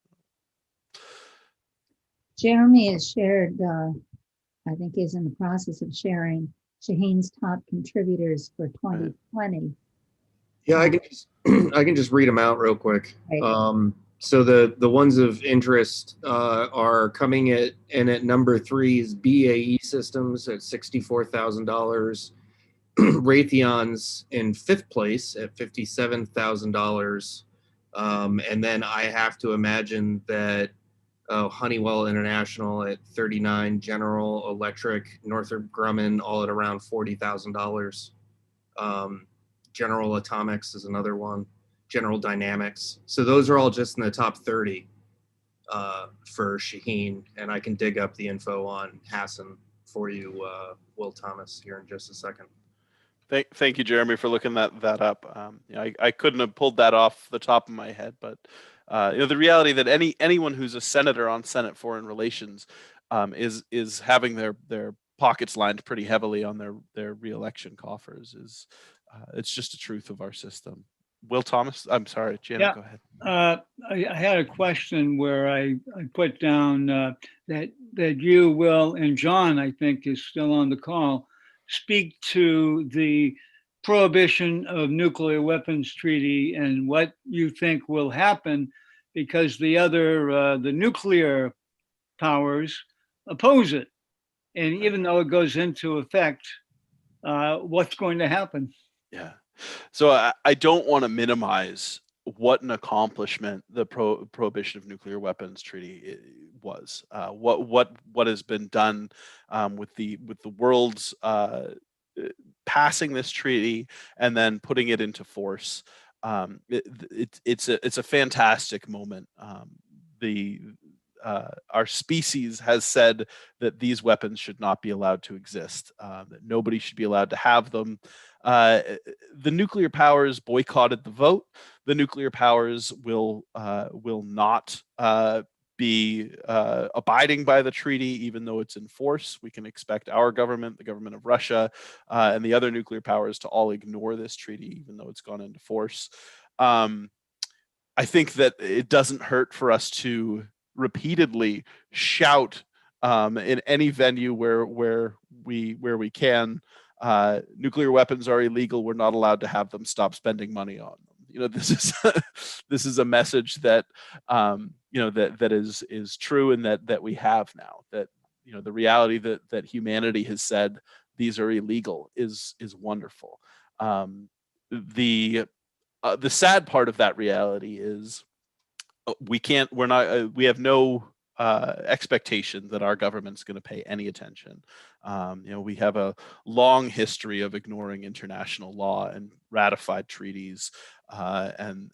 Speaker 3: Jeremy has shared, I think is in the process of sharing Shaheen's top contributors for 2020.
Speaker 11: Yeah, I can just read them out real quick.
Speaker 3: Right.
Speaker 11: So the ones of interest are coming in at number 3 is BAE Systems at $64,000. Raytheon's in 5th place at $57,000. And then I have to imagine that Honeywell International at $39,000, General Electric, Northrop Grumman all at around $40,000. General Atomics is another one, General Dynamics. So those are all just in the top 30 for Shaheen, and I can dig up the info on Hassan for you, Will Thomas, here in just a second.
Speaker 1: Thank you, Jeremy, for looking that up. I couldn't have pulled that off the top of my head, but the reality that anyone who's a senator on Senate Foreign Relations is having their pockets lined pretty heavily on their reelection coffers is it's just a truth of our system. Will Thomas, I'm sorry, Janet, go ahead.
Speaker 12: I had a question where I put down that you, Will, and John, I think, is still on the call, speak to the prohibition of nuclear weapons treaty and what you think will happen, because the nuclear powers oppose it. And even though it goes into effect, what's going to happen?
Speaker 1: Yeah. So I don't want to minimize what an accomplishment the prohibition of nuclear weapons treaty was. What has been done with the world's passing this treaty and then putting it into force. It's a fantastic moment. Our species has said that these weapons should not be allowed to exist, that nobody should be allowed to have them. The nuclear powers boycotted the vote. The nuclear powers will not be abiding by the treaty, even though it's in force. We can expect our government, the government of Russia, and the other nuclear powers to all ignore this treaty, even though it's gone into force. I think that it doesn't hurt for us to repeatedly shout in any venue where we can, nuclear weapons are illegal. We're not allowed to have them. Stop spending money on them. This is a message that that is true, and that we have now, that the reality that humanity has said these are illegal is wonderful. The sad part of that reality is we have no expectation that our government's going to pay any attention. We have a long history of ignoring international law and ratified treaties, and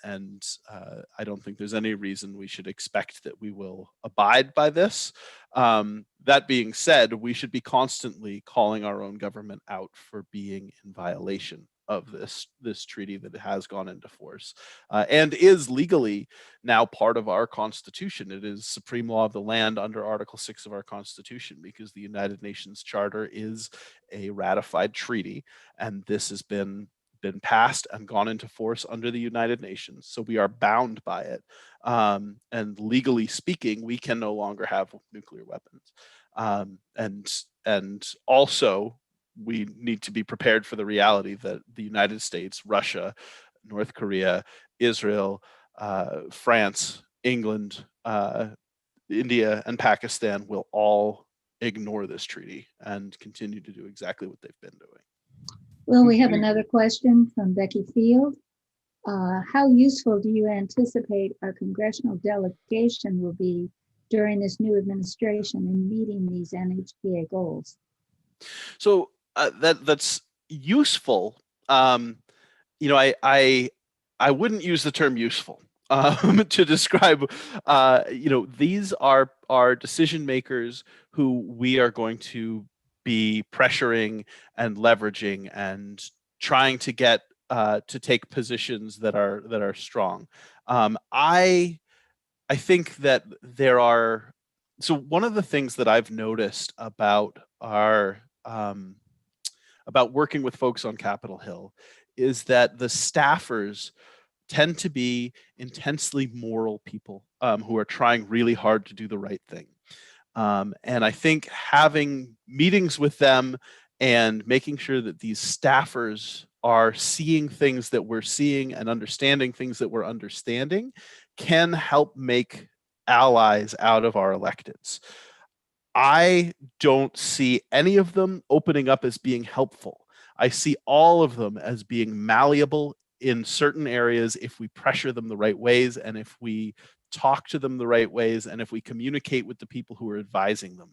Speaker 1: I don't think there's any reason we should expect that we will abide by this. That being said, we should be constantly calling our own government out for being in violation of this treaty that has gone into force and is legally now part of our Constitution. It is supreme law of the land under Article 6 of our Constitution, because the United Nations Charter is a ratified treaty, and this has been passed and gone into force under the United Nations. So we are bound by it. And legally speaking, we can no longer have nuclear weapons. And also, we need to be prepared for the reality that the United States, Russia, North Korea, Israel, France, England, India, and Pakistan will all ignore this treaty and continue to do exactly what they've been doing.
Speaker 3: Well, we have another question from Becky Field. How useful do you anticipate our congressional delegation will be during this new administration in meeting these NHPA goals?
Speaker 1: So that's useful. I wouldn't use the term useful to describe. These are decision makers who we are going to be pressuring and leveraging and trying to get to take positions that are strong. I think that there are. So one of the things that I've noticed about about working with folks on Capitol Hill is that the staffers tend to be intensely moral people who are trying really hard to do the right thing. And I think having meetings with them and making sure that these staffers are seeing things that we're seeing and understanding things that we're understanding can help make allies out of our electeds. I don't see any of them opening up as being helpful. I see all of them as being malleable in certain areas if we pressure them the right ways, and if we talk to them the right ways, and if we communicate with the people who are advising them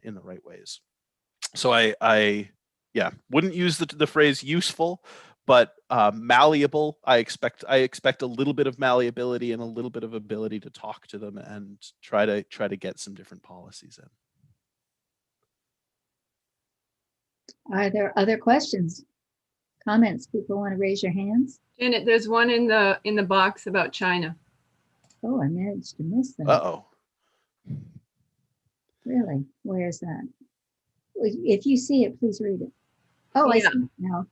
Speaker 1: in the right ways. So I wouldn't use the phrase useful, but malleable. I expect a little bit of malleability and a little bit of ability to talk to them and try to get some different policies in.
Speaker 3: Are there other questions, comments? People want to raise your hands?
Speaker 13: Janet, there's one in the box about China.
Speaker 3: Oh, I managed to miss that.
Speaker 1: Uh-oh.
Speaker 3: Really? Where is that? If you see it, please read it. Oh, I see it now.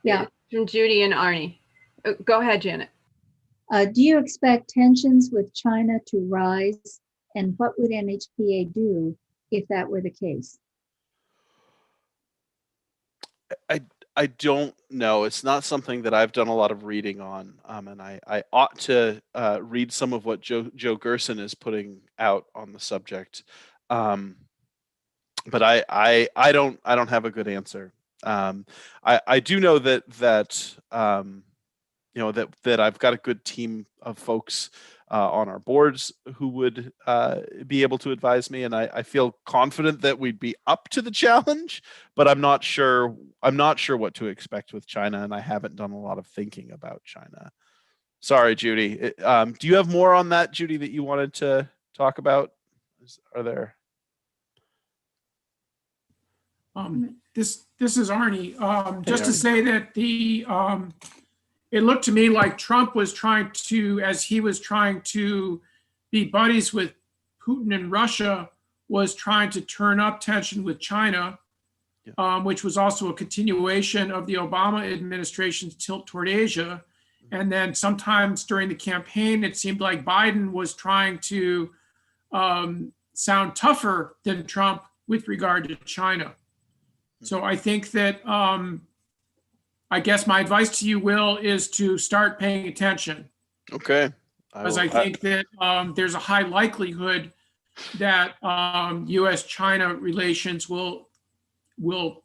Speaker 3: Yeah.
Speaker 13: From Judy and Arnie. Go ahead, Janet.
Speaker 3: Do you expect tensions with China to rise? And what would NHPA do if that were the case?
Speaker 1: I don't know. It's not something that I've done a lot of reading on, and I ought to read some of what Joe Gerson is putting out on the subject. But I don't have a good answer. I do know that I've got a good team of folks on our boards who would be able to advise me, and I feel confident that we'd be up to the challenge. But I'm not sure what to expect with China, and I haven't done a lot of thinking about China. Sorry, Judy. Do you have more on that, Judy, that you wanted to talk about? Are there?
Speaker 14: This is Arnie. Just to say that it looked to me like Trump was trying to be buddies with Putin and Russia, was trying to turn up tension with China, which was also a continuation of the Obama administration's tilt toward Asia. And then sometimes during the campaign, it seemed like Biden was trying to sound tougher than Trump with regard to China. So I think that, I guess my advice to you, Will, is to start paying attention.
Speaker 1: Okay.
Speaker 14: Because I think that there's a high likelihood that U.S.-China relations will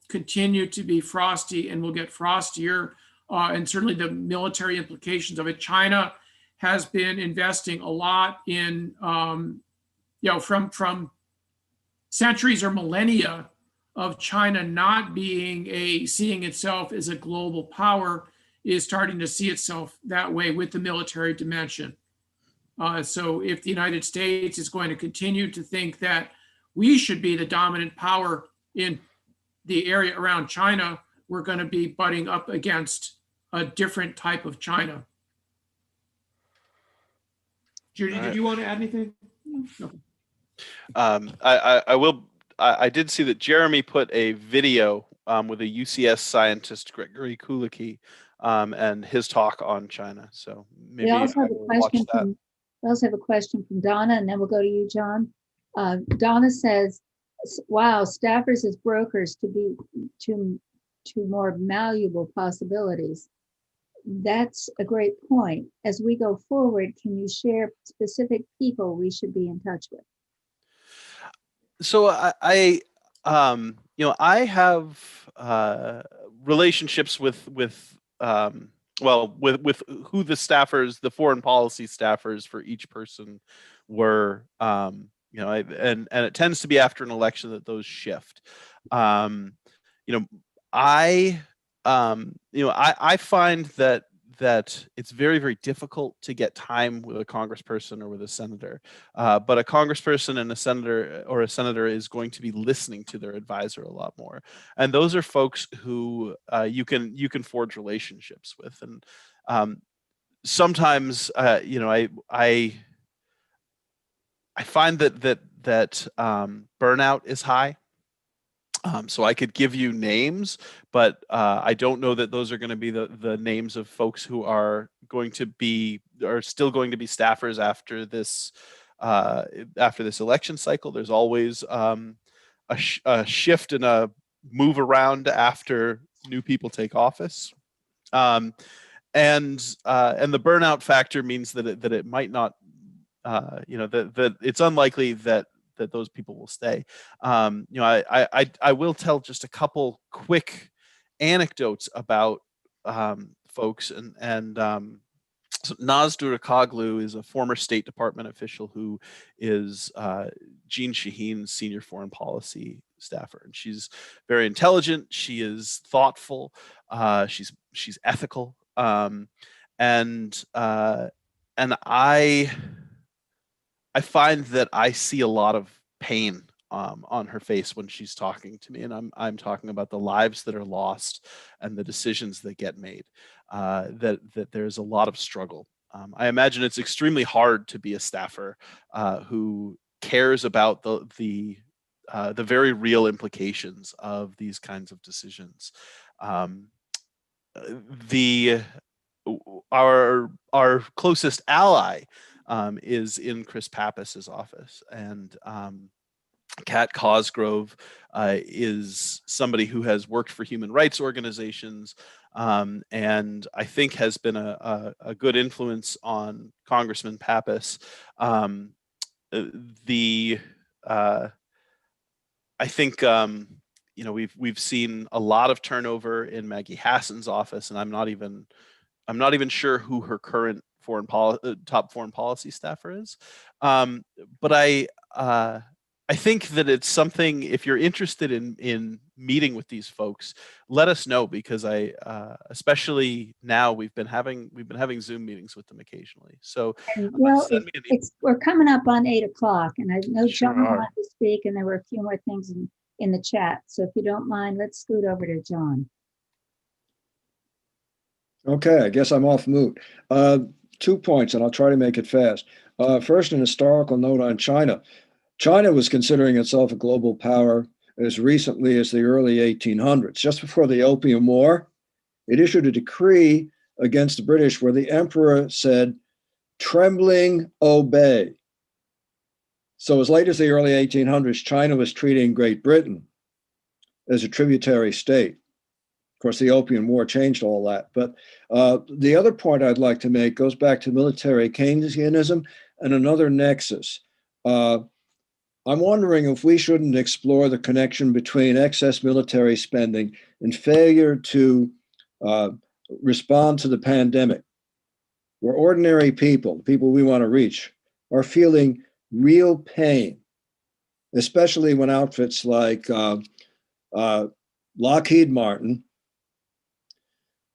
Speaker 14: continue to be frosty and will get frostier, and certainly the military implications of it. China has been investing a lot in, from centuries or millennia of China not being seeing itself as a global power, is starting to see itself that way with the military dimension. So if the United States is going to continue to think that we should be the dominant power in the area around China, we're going to be butting up against a different type of China. Judy, did you want to add anything? Okay.
Speaker 1: I will. I did see that Jeremy put a video with a UCS scientist, Gregory Kulicki, and his talk on China. So maybe
Speaker 3: We also have a question
Speaker 1: that.
Speaker 3: from Donna, and then we'll go to you, John. Donna says, "Wow, staffers as brokers to more malleable possibilities." That's a great point. As we go forward, can you share specific people we should be in touch with?
Speaker 1: So I have relationships with who the staffers, the foreign policy staffers for each person were, and it tends to be after an election that those shift. I find that it's very, very difficult to get time with a congressperson or with a senator, but a congressperson and a senator is going to be listening to their advisor a lot more, and those are folks who you can forge relationships with, and sometimes I find that burnout is high. So I could give you names, but I don't know that those are going to be the names of folks who are still going to be staffers after this election cycle. There's always a shift and a move around after new people take office, and the burnout factor means that it might not, that it's unlikely that those people will stay. I will tell just a couple quick anecdotes about folks, and so Naz Durakoglu is a former State Department official who is Jean Shaheen's senior foreign policy staffer, and she's very intelligent. She is thoughtful. She's ethical, and I find that I see a lot of pain on her face when she's talking to me, and I'm talking about the lives that are lost and the decisions that get made. That there's a lot of struggle. I imagine it's extremely hard to be a staffer who cares about the very real implications of these kinds of decisions. Our closest ally is in Chris Pappas's office, and Kat Cosgrove is somebody who has worked for human rights organizations, and I think has been a good influence on Congressman Pappas. I think we've seen a lot of turnover in Maggie Hassan's office, and I'm not even sure who her current top foreign policy staffer is, but I think that it's something, if you're interested in meeting with these folks, let us know, because especially now we've been having Zoom meetings with them occasionally. So
Speaker 3: well, we're coming up on 8 o'clock, and I know John wanted to speak, and there were a few more things in the chat. So if you don't mind, let's scoot over to John.
Speaker 15: Okay, I guess I'm off mute. 2 points, and I'll try to make it fast. First, an historical note on China. China was considering itself a global power as recently as the early 1800s. Just before the Opium War, it issued a decree against the British where the emperor said, "Trembling, obey." So as late as the early 1800s, China was treating Great Britain as a tributary state. Of course, the Opium War changed all that. But the other point I'd like to make goes back to military Keynesianism and another nexus. I'm wondering if we shouldn't explore the connection between excess military spending and failure to respond to the pandemic, where ordinary people, the people we want to reach, are feeling real pain, especially when outfits like Lockheed Martin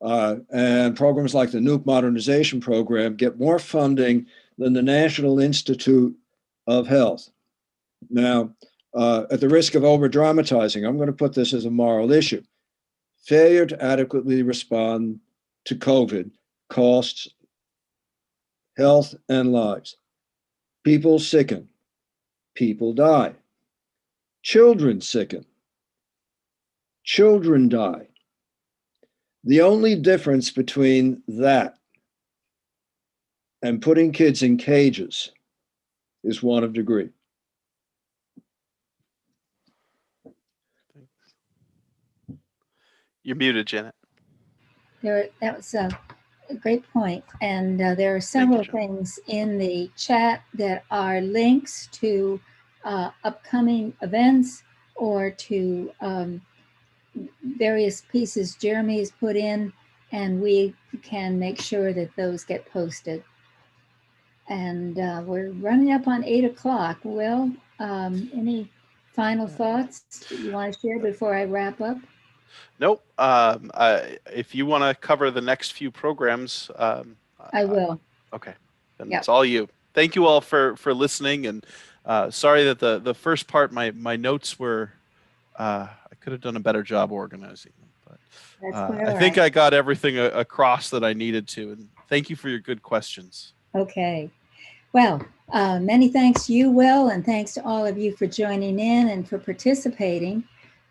Speaker 15: and programs like the Nuke Modernization Program get more funding than the National Institute of Health. Now, at the risk of over-dramatizing, I'm going to put this as a moral issue. Failure to adequately respond to COVID costs health and lives. People sicken. People die. Children sicken. Children die. The only difference between that and putting kids in cages is one of degree.
Speaker 1: You're muted, Janet.
Speaker 3: That was a great point. And there are several things in the chat that are links to upcoming events or to various pieces Jeremy has put in, and we can make sure that those get posted. And we're running up on 8 o'clock. Will, any final thoughts that you want to share before I wrap up?
Speaker 1: Nope. If you want to cover the next few programs,
Speaker 3: I will.
Speaker 1: Okay, then it's all you. Thank you all for listening, and sorry that the first part my notes were I could have done a better job organizing them, but I think I got everything across that I needed to, and thank you for your good questions.
Speaker 3: Okay. Well, many thanks to you, Will, and thanks to all of you for joining in and for participating.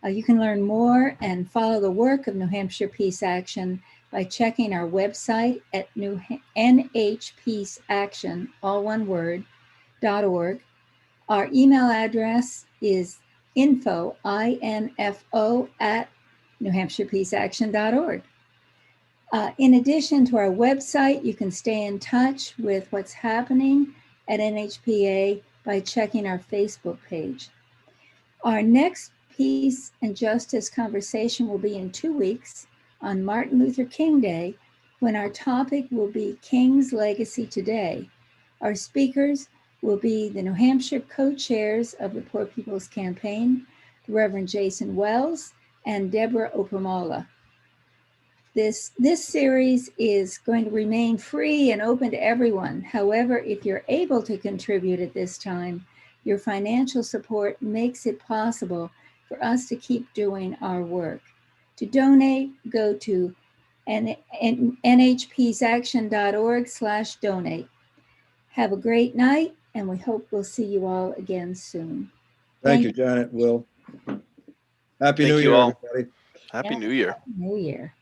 Speaker 3: You can learn more and follow the work of New Hampshire Peace Action by checking our website at nhpeaceaction, all one word, .org. Our email address is info, I-N-F-O, at newhampshirepeaceaction.org. In addition to our website, you can stay in touch with what's happening at NHPA by checking our Facebook page. Our next Peace and Justice conversation will be in 2 weeks on Martin Luther King Day, when our topic will be King's Legacy Today. Our speakers will be the New Hampshire co-chairs of the Poor People's Campaign, the Reverend Jason Wells and Deborah Oprimola. This series is going to remain free and open to everyone. However, if you're able to contribute at this time, your financial support makes it possible for us to keep doing our work. To donate, go to nhpeaceaction.org/donate. Have a great night, and we hope we'll see you all again soon.
Speaker 15: Thank you, Janet, Will. Happy New Year, everybody.
Speaker 1: Happy New Year.
Speaker 3: Happy New Year.